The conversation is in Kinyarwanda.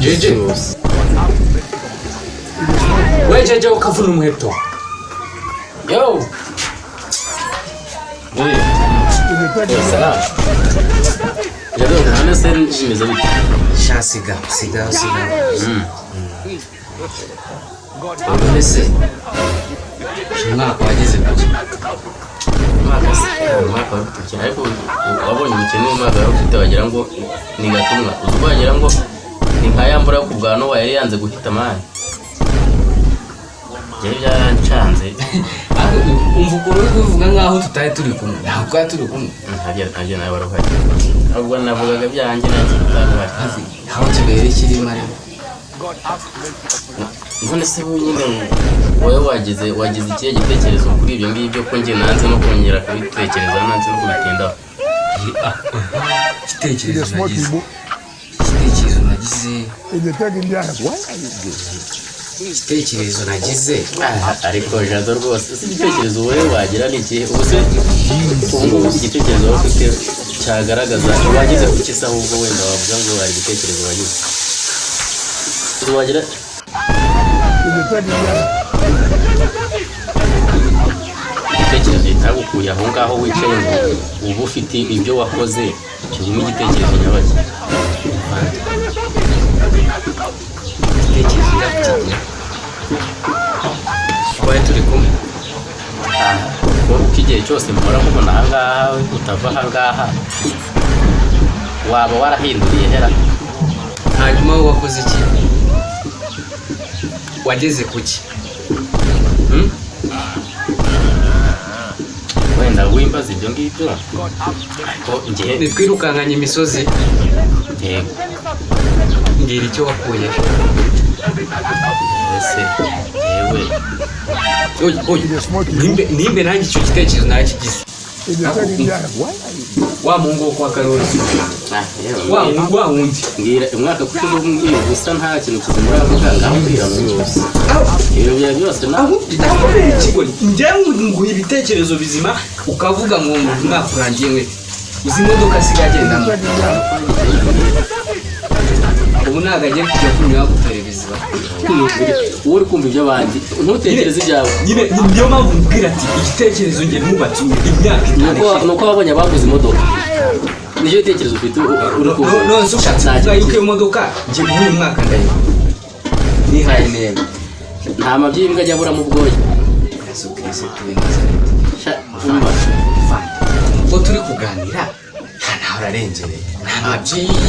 jeje wejeje ukavuna umuheto yo salam yaro none se nshimeze bite shasiga siga none se mwaka wageze kuki mwaka w'utukira ariko wabonye umukene w'umwaka w'ufite wagira ngo ni gatumwa uzubagira ngo ni nkayambura ku bwano wa yari yanze guhita mani je byancanze umvuguru uri kuvuga nkaho tutaye turi kumwe ntabwo turi kumwe ntabyo nawe waruhaye ahubwo navugaga byanjye nanjye tutaruhaye aho kibere kiri mare none se nyine wowe wagize ikihe gitekerezo kuri ibyo ngibyo ko njye nanze no kongera kubitekereza nanze no kubitindaho igitekerezo nagize ariko jado rwose si igitekerezo wowe wagira ni ikihe ubuse ubu igitekerezo wowe ufite cyagaragaza wagize ku kisa ahubwo wenda wavuga ngo hari igitekerezo wagize wagira igitekerezo gitagukuye aho ngaho wicaye ngo uba ufite ibyo wakoze kirimo igitekerezo nyabaki igitekerezo yakigira twari turi kumwe uko igihe cyose mpora nkubona aha ngaha utava aha ngaha waba warahinduriye hera hanyuma wowe wakoze iki wageze kuki wenda wimbaza ibyo ngibyo ariko ngiye nitwirukankanye imisozi yego mbwira icyo wakuye ese yewe nimbe nanjye icyo gitekerezo nakigize wa mungu wo kwa Karoli wa wundi ngira umwaka kushize umbwiye gusa nta kintu kizimura avuga ngaho mbwira mu yose ibyo bya byose naho ikigo njyewe nguha ibitekerezo bizima ukavuga ngo umwaka urangiye we izi modoka sigagendamo ubu ntabwo agiye kujya kunyura ku televiziyo uwo uri kumva iby'abandi ntutekereze ibyawe nyine niyo mpamvu mbwira ati igitekerezo njye nubatse imyaka nuko wabonye abaguze imodoka nicyo gitekerezo ufite uri kumva none se ushatse kuvuga yuko iyo modoka njye muri uyu mwaka ndayiha nihaye intego nta mabyimbwa ajya abura mu bwoya ubwo turi kuganira nta naho ararengereye nta mabyimbwa